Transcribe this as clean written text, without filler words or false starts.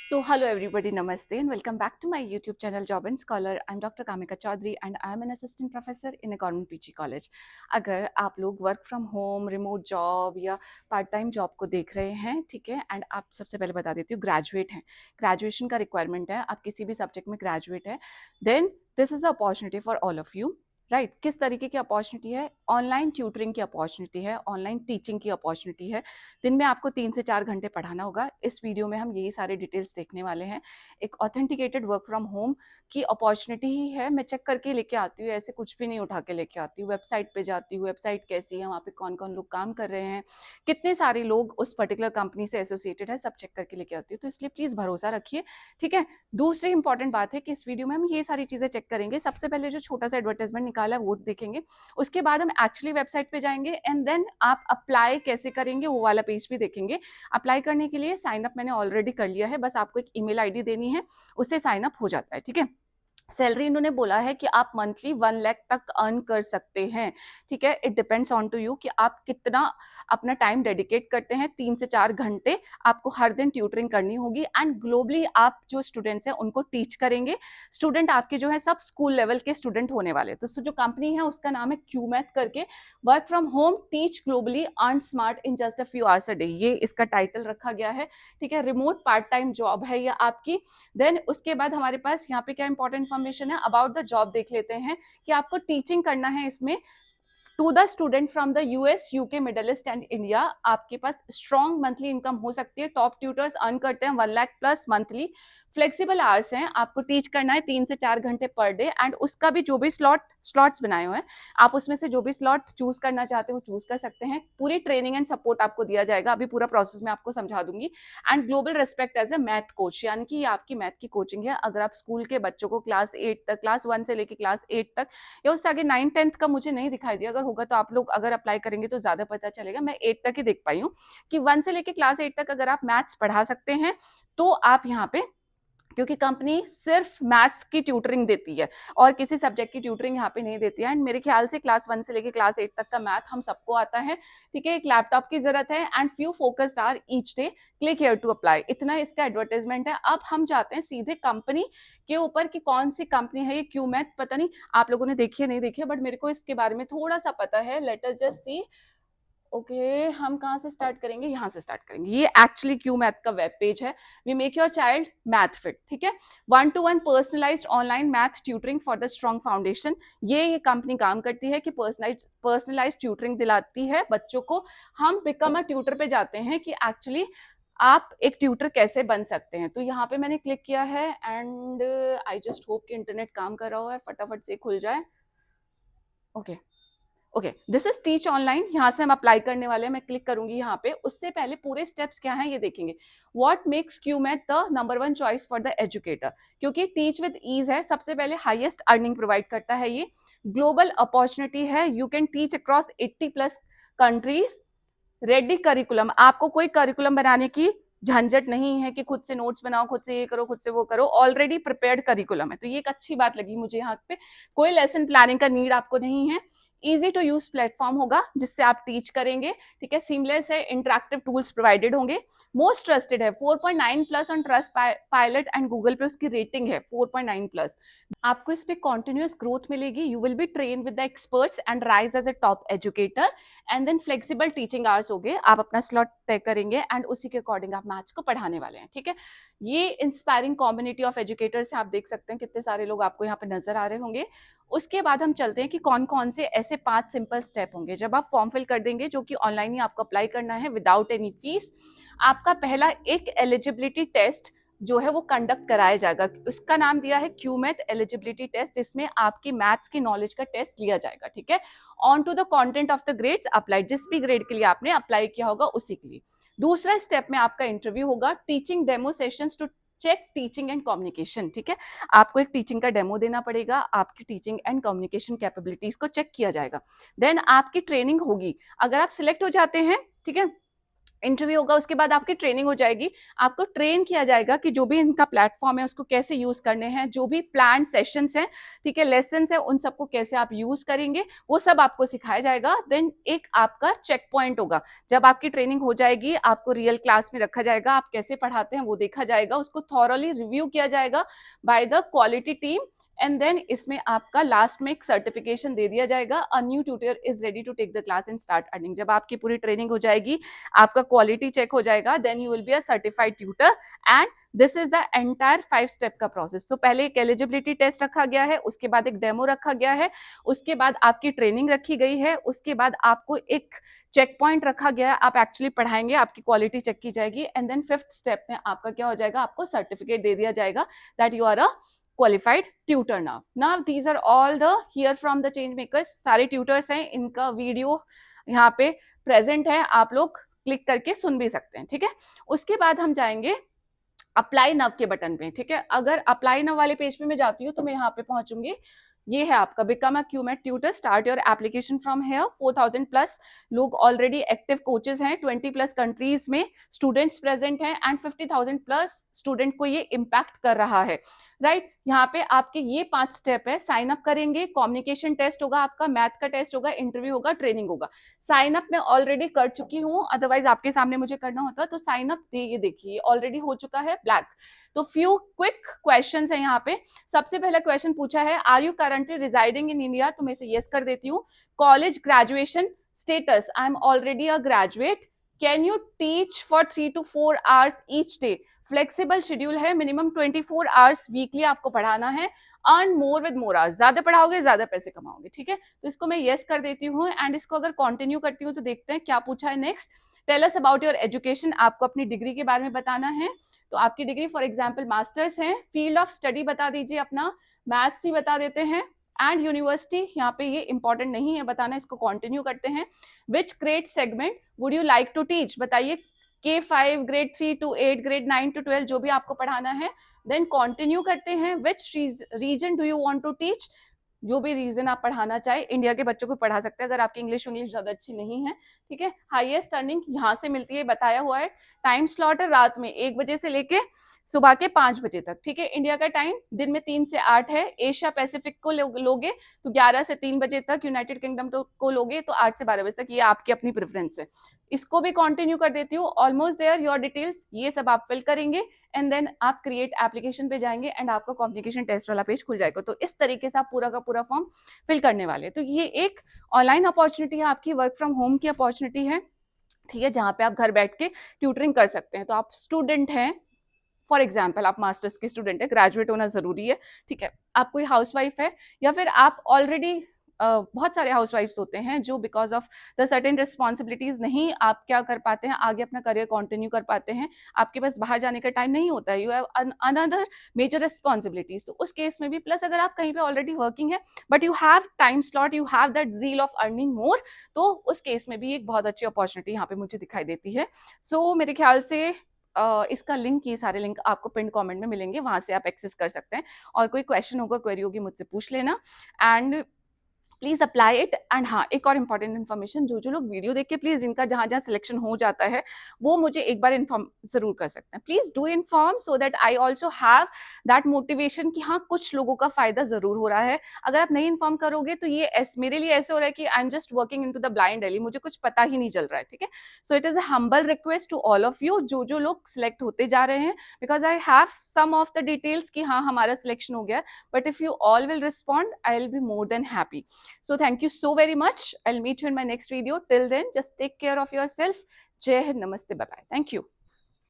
So, hello everybody, namaste, and welcome back to my YouTube channel Job and Scholar. I'm Dr. Kamika Chaudhary and I'm an assistant professor in a government PG college. अगर आप लोग work from home, remote job या part time job को देख रहे हैं, ठीक है, एंड आप सबसे पहले बता देती हूँ ग्रेजुएट हैं, ग्रेजुएशन का रिक्वायरमेंट है, आप किसी भी सब्जेक्ट में ग्रेजुएट है, then this is the opportunity for all of you. Right, किस तरीके की अपॉर्चुनिटी है? ऑनलाइन ट्यूटरिंग की अपॉर्चुनिटी है, ऑनलाइन टीचिंग की अपॉर्चुनिटी है. दिन में आपको 3 से 4 घंटे पढ़ाना होगा. इस वीडियो में हम यही सारे डिटेल्स देखने वाले हैं. एक ऑथेंटिकेटेड वर्क फ्रॉम होम की अपॉर्चुनिटी ही है. मैं चेक करके लेके आती हूँ, ऐसे कुछ भी नहीं उठा के लेके आती हूँ. वेबसाइट पे जाती हूँ, वेबसाइट कैसी है, वहाँ पे कौन कौन लोग काम कर रहे हैं, कितने सारे लोग उस पर्टिकुलर कंपनी से एसोसिएटेड है, सब चेक करके लेके आती हूँ. तो इसलिए प्लीज भरोसा रखिए, ठीक है. दूसरी इंपॉर्टेंट बात है कि इस वीडियो में हम ये सारी चीजें चेक करेंगे. सबसे पहले जो छोटा सा एडवर्टाइजमेंट निकाला है वो देखेंगे, उसके बाद हम एक्चुअली वेबसाइट पे जाएंगे एंड देन आप अप्लाई कैसे करेंगे वो वाला पेज भी देखेंगे. अप्लाई करने के लिए साइन अप मैंने ऑलरेडी कर लिया है, बस आपको एक ईमेल आईडी देनी है, उससे साइन अप हो जाता है, ठीक है. सैलरी इन्होंने बोला है कि आप मंथली 1 लाख तक अर्न कर सकते हैं, ठीक है. It depends on to you कि आप कितना अपना टाइम डेडिकेट करते हैं. 3 से 4 घंटे आपको हर दिन ट्यूटरिंग करनी होगी एंड ग्लोबली आप जो स्टूडेंट्स हैं उनको टीच करेंगे. स्टूडेंट आपके जो है सब स्कूल लेवल के स्टूडेंट होने वाले. तो जो कंपनी है उसका नाम है क्यूमैथ करके. Work from home, teach globally, earn smart in just a few hours a day, ये इसका टाइटल रखा गया है, ठीक है. रिमोट पार्ट टाइम जॉब है ये आपकी. देन उसके बाद हमारे पास यहाँ पे क्या इंपॉर्टेंट इन्फॉर्मेशन है अबाउट द जॉब देख लेते हैं कि आपको टीचिंग करना है इसमें to the student from the US, UK, middle east and India. आपके पास स्ट्रॉन्ग मंथली इनकम हो सकती है. टॉप ट्यूटर्स अर्न करते हैं 1 lakh plus monthly. Flexible hours हैं, आपको टीच करना है 3 से 4 घंटे पर डे एंड उसका भी जो भी स्लॉट्स बनाए हुए हैं आप उसमें से जो भी स्लॉट चूज करना चाहते हो चूज कर सकते हैं. पूरी ट्रेनिंग एंड सपोर्ट आपको दिया जाएगा, अभी पूरा प्रोसेस में आपको समझा दूंगी. And global respect as a math coach, यानी कि आपकी मैथ की कोचिंग है. अगर आप स्कूल के बच्चों को क्लास 8 तक, क्लास 1 से लेकर क्लास 8 तक या उससे आगे 9 10th का मुझे नहीं दिखाई दिया, अगर होगा तो आप लोग अगर अप्लाई करेंगे तो ज्यादा पता चलेगा. मैं 8 तक ही देख पाई हूँ कि 1 से लेके क्लास 8 तक अगर आप मैथ्स पढ़ा सकते हैं तो आप यहाँ पे, क्योंकि कंपनी सिर्फ मैथ्स की ट्यूटरिंग देती है और किसी सब्जेक्ट की ट्यूटरिंग यहाँ पे नहीं देती है. एंड मेरे ख्याल से क्लास 1 से लेके क्लास 8 तक का मैथ हम सबको आता है, ठीक है. एक लैपटॉप की जरूरत है and few focused hours each day. Click here to apply, इतना इसका एडवर्टाइजमेंट है. अब हम जाते हैं सीधे कंपनी के ऊपर कि कौन सी कंपनी है ये क्यूमैथ. पता नहीं आप लोगों ने देखी है नहीं देखी है, बट मेरे को इसके बारे में थोड़ा सा पता है. Let us just see. Okay, हम कहाँ से स्टार्ट करेंगे? यहाँ से स्टार्ट करेंगे. ये एक्चुअली क्यूमैथ का वेब पेज है. We make your child math fit, ठीक है. 1-to-1 personalised online math tutoring for the strong foundation. ये कंपनी काम करती है कि पर्सनलाइज्ड ट्यूटरिंग दिलाती है बच्चों को. हम बिकम अ ट्यूटर पे जाते हैं कि एक्चुअली आप एक ट्यूटर कैसे बन सकते हैं. तो यहाँ पे मैंने क्लिक किया है एंड आई जस्ट होप कि इंटरनेट काम कर रहा हो, फटाफट से खुल जाए. Okay okay, this is teach online. यहाँ से हम अप्लाई करने वाले हैं. मैं क्लिक करूंगी यहाँ पे. उससे पहले पूरे स्टेप्स क्या हैं ये देखेंगे. What makes Cuemath the number 1 choice for the educator, क्योंकि टीच विद ईज है. सबसे पहले हाईएस्ट अर्निंग प्रोवाइड करता है ये. ग्लोबल अपॉर्चुनिटी है. You can teach across 80 plus countries. Ready curriculum, आपको कोई करिकुलम बनाने की झंझट नहीं है कि खुद से नोट्स बनाओ, खुद से ये करो, खुद से वो करो. ऑलरेडी प्रिपेयर्ड करिकुलम है. तो ये एक अच्छी बात लगी मुझे यहाँ पे. कोई लेसन प्लानिंग का नीड आपको नहीं है. इजी टू यूज प्लेटफॉर्म होगा जिससे आप टीच करेंगे, ठीक है. सीमलेस है. इंटरेक्टिव टूल्स प्रोवाइडेड होंगे. मोस्ट ट्रस्टेड है. 4.9 plus on Trustpilot and Google पे उसकी रेटिंग है 4.9 प्लस. आपको इस पे कॉन्टिन्यूअस ग्रोथ मिलेगी. You will be train with the experts and rise as a top educator. And then flexible teaching hours हो गए. आप अपना स्लॉट तय करेंगे एंड उसी के अकॉर्डिंग आप मैथ्स को पढ़ाने वाले हैं, ठीक है. ये इंस्पायरिंग कम्युनिटी ऑफ एजुकेटर्स है. आप देख सकते हैं कितने सारे लोग आपको यहाँ पे नजर आ रहे होंगे. उसके बाद हम चलते हैं कि कौन कौन से ऐसे 5 सिंपल स्टेप होंगे जब आप फॉर्म फिल कर देंगे, जो कि ऑनलाइन ही आपको अप्लाई करना है विदाउट एनी फीस. आपका पहला एक एलिजिबिलिटी टेस्ट जो है वो कंडक्ट कराया जाएगा. उसका नाम दिया है क्यूमैथ एलिजिबिलिटी टेस्ट, जिसमें आपकी मैथ्स की नॉलेज का टेस्ट लिया जाएगा, ठीक है. On to the content of the grades apply, जिस भी ग्रेड के लिए आपने अप्लाई किया होगा उसी के लिए. दूसरा स्टेप में आपका इंटरव्यू होगा. Teaching demo sessions to check teaching and communication, ठीक है. आपको एक टीचिंग का डेमो देना पड़ेगा. आपकी टीचिंग एंड कम्युनिकेशन कैपेबिलिटीज को चेक किया जाएगा. देन आपकी ट्रेनिंग होगी. अगर आप सिलेक्ट हो जाते हैं, ठीक है, इंटरव्यू होगा, उसके बाद आपकी ट्रेनिंग हो जाएगी, आपको ट्रेन किया जाएगा कि जो भी इनका प्लेटफॉर्म है उसको कैसे यूज करने हैं, जो भी प्लान सेशंस हैं, ठीक है, लेसन है, उन सबको कैसे आप यूज करेंगे वो सब आपको सिखाया जाएगा। देन एक आपका चेक पॉइंट होगा, जब आपकी ट्रेनिंग हो जाएगी आपको रियल क्लास में रखा जाएगा, आप कैसे पढ़ाते हैं वो देखा जाएगा, उसको थॉरली रिव्यू किया जाएगा by the quality team, and then इसमें आपका लास्ट में एक सर्टिफिकेशन दे दिया जाएगा, a new tutor is ready to take the class and start earning. जब आपकी पूरी ट्रेनिंग हो जाएगी, आपका क्वालिटी चेक हो जाएगा, then you will be a certified tutor and this is the entire 5 step का प्रोसेस। तो पहले एक एलिजिबिलिटी टेस्ट रखा गया है, उसके बाद एक डेमो रखा गया है, उसके बाद आपकी ट्रेनिंग रखी गई है, उसके बाद आपको एक चेक पॉइंट रखा गया है, आप एक्चुअली पढ़ाएंगे, आपकी क्वालिटी चेक की जाएगी, एंड देन 5th स्टेप में आपका क्या हो जाएगा, आपको सर्टिफिकेट दे दिया जाएगा that you are a qualified tutor now. Now these are all the here from the change makers, सारे ट्यूटर्स हैं, इनका वीडियो यहाँ पे प्रेजेंट है, आप लोग क्लिक करके सुन भी सकते हैं, ठीक है। उसके बाद हम जाएंगे अप्लाई नव के बटन पे, ठीक है। अगर अप्लाई नव वाले पेज पे मैं जाती हूँ तो मैं यहाँ पे पहुंचूंगी, ये है आपका become a Cuemath tutor, start your application from here. 4000 plus लोग ऑलरेडी एक्टिव कोचेस हैं, 20 प्लस कंट्रीज में स्टूडेंट्स प्रेजेंट हैं, एंड 50,000 प्लस स्टूडेंट को ये इम्पैक्ट कर रहा है, राइट। यहाँ पे आपके ये 5 स्टेप है, साइन अप करेंगे, कम्युनिकेशन टेस्ट होगा आपका, मैथ का टेस्ट होगा, इंटरव्यू होगा, ट्रेनिंग होगा। साइन अप मैं ऑलरेडी कर चुकी हूँ, अदरवाइज आपके सामने मुझे करना होता, तो साइन अप ये देखिए ऑलरेडी हो चुका है ब्लैक। तो फ्यू क्विक क्वेश्चंस है यहाँ पे। सबसे पहला क्वेश्चन पूछा है, are you currently residing in India, तो मैं इसे यस कर देती हूँ। College graduation status, I am already a graduate. Can you teach for 3 to 4 hours each day, flexible schedule है, मिनिमम 24 आवर्स वीकली आपको पढ़ाना है, earn more with more hours, ज्यादा पढ़ाओगे ज्यादा पैसे कमाओगे, ठीक है। तो इसको मैं यस कर देती हूँ, एंड इसको अगर कंटिन्यू करती हूँ तो देखते हैं क्या पूछा है next. Tell us about your education, आपको अपनी डिग्री के बारे में बताना है, तो आपकी डिग्री फॉर एग्जाम्पल मास्टर्स है, फील्ड ऑफ स्टडी बता दीजिए अपना, मैथ्स ही बता देते हैं, एंड यूनिवर्सिटी, यहाँ पे ये इंपॉर्टेंट नहीं है बताना, इसको कंटिन्यू करते हैं। Which grade segment would you like to teach, बताइए, K5, grade 3 to 8, grade 9 to 12, जो भी आपको पढ़ाना है। देन कंटिन्यू करते हैं, which region do you want to teach, जो भी रीजन आप पढ़ाना चाहे, इंडिया के बच्चों को पढ़ा सकते हैं अगर आपकी इंग्लिश ज्यादा अच्छी नहीं है, ठीक है। हाईएस्ट अर्निंग यहाँ से मिलती है, बताया हुआ है। टाइम स्लॉट है रात में 1 बजे से लेके सुबह के 5 बजे तक, ठीक है। इंडिया का टाइम दिन में 3 से 8 है। एशिया पैसिफिक को लोगे तो 11 से 3 बजे तक, यूनाइटेड किंगडम को लोगे तो 8 से 12 बजे तक, ये आपकी अपनी प्रेफरेंस है। इसको भी कंटिन्यू कर देती हूँ। ऑलमोस्ट देयर, योर डिटेल्स ये सब आप फिल करेंगे, एंड देन आप क्रिएट एप्लीकेशन पे जाएंगे, एंड आपका कम्युनिकेशन टेस्ट वाला पेज खुल जाएगा। तो इस तरीके से आप पूरा का पूरा फॉर्म फिल करने वाले। तो ये एक ऑनलाइन अपॉर्चुनिटी है, आपकी वर्क फ्रॉम होम की अपॉर्चुनिटी है, ठीक है, जहां पे आप घर बैठ के ट्यूटरिंग कर सकते हैं। तो आप स्टूडेंट हैं, फॉर एग्जाम्पल आप मास्टर्स के स्टूडेंट है, ग्रेजुएट होना जरूरी है, ठीक है। आप कोई हाउसवाइफ है, या फिर आप ऑलरेडी बहुत सारे हाउसवाइफ्स होते हैं जो because of the certain responsibilities नहीं आप क्या कर पाते हैं, आगे अपना करियर कंटिन्यू कर पाते हैं, आपके पास बाहर जाने का टाइम नहीं होता है, you have another major responsibilities. तो उस केस में भी, प्लस अगर आप कहीं पे ऑलरेडी वर्किंग है but you have time slot, you have that zeal of earning more, तो उस केस में भी एक बहुत अच्छी अपॉर्चुनिटी यहाँ पे मुझे दिखाई देती है। सो मेरे ख्याल से इसका लिंक, ये सारे लिंक आपको पिन कमेंट में मिलेंगे, वहां से आप एक्सेस कर सकते हैं, और कोई क्वेश्चन होगा, क्वेरी होगी, मुझसे पूछ लेना, and please apply it. And हाँ, एक और इंपॉर्टेंट इन्फॉर्मेशन, जो लोग वीडियो देख के प्लीज जिनका जहां जहां सिलेक्शन हो जाता है वो मुझे एक बार इन्फॉर्म जरूर कर सकते हैं, please do inform, so that I also have that motivation कि हाँ कुछ लोगों का फायदा जरूर हो रहा है। अगर आप नहीं इन्फॉर्म करोगे तो ये मेरे लिए ऐसे हो रहा है कि I am just working in to the blind alley, मुझे कुछ पता ही नहीं चल रहा है, ठीक है। So it is a humble request to all of you, जो लोग सिलेक्ट होते जा रहे हैं, because I have some of the details कि हाँ हमारा सिलेक्शन हो गया, but if you all will respond I will be more than happy. So thank you so very much. I'll meet you in my next video. Till then, just take care of yourself. Jai Hind, Namaste, bye bye. Thank you.